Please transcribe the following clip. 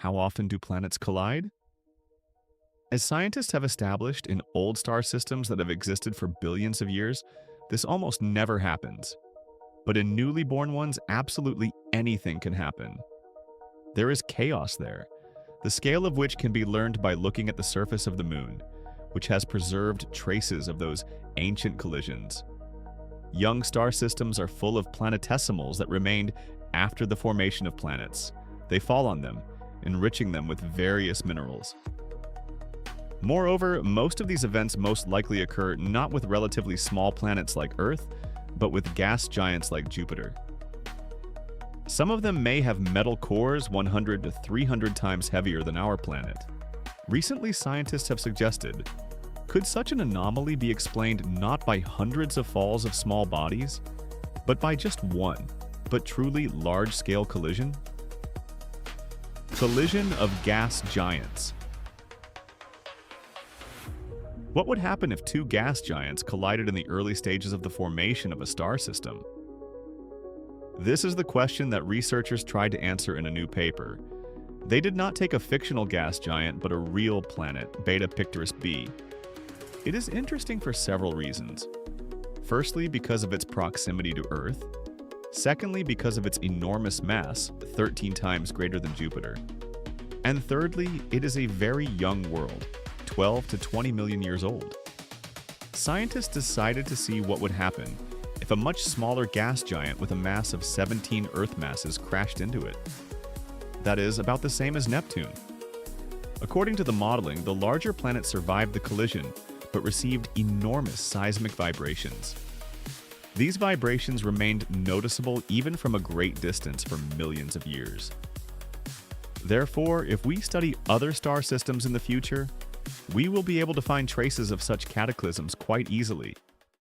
How often do planets collide? As scientists have established in old star systems that have existed for billions of years, this almost never happens. But in newly born ones, absolutely anything can happen. There is chaos there, the scale of which can be learned by looking at the surface of the moon, which has preserved traces of those ancient collisions. Young star systems are full of planetesimals that remained after the formation of planets. They fall on them, enriching them with various minerals. Moreover, most of these events most likely occur not with relatively small planets like Earth, but with gas giants like Jupiter. Some of them may have metal cores 100 to 300 times heavier than our planet. Recently, scientists have suggested, could such an anomaly be explained not by hundreds of falls of small bodies, but by just one, but truly large-scale collision? Collision of gas giants. What would happen if two gas giants collided in the early stages of the formation of a star system? This is the question that researchers tried to answer in a new paper. They did not take a fictional gas giant, but a real planet, Beta Pictoris b. It is interesting for several reasons. Firstly, because of its proximity to Earth. Secondly, because of its enormous mass, 13 times greater than Jupiter. And thirdly, it is a very young world, 12 to 20 million years old. Scientists decided to see what would happen if a much smaller gas giant with a mass of 17 Earth masses crashed into it. That is, about the same as Neptune. According to the modeling, the larger planet survived the collision, but received enormous seismic vibrations. These vibrations remained noticeable even from a great distance for millions of years. Therefore, if we study other star systems in the future, we will be able to find traces of such cataclysms quite easily,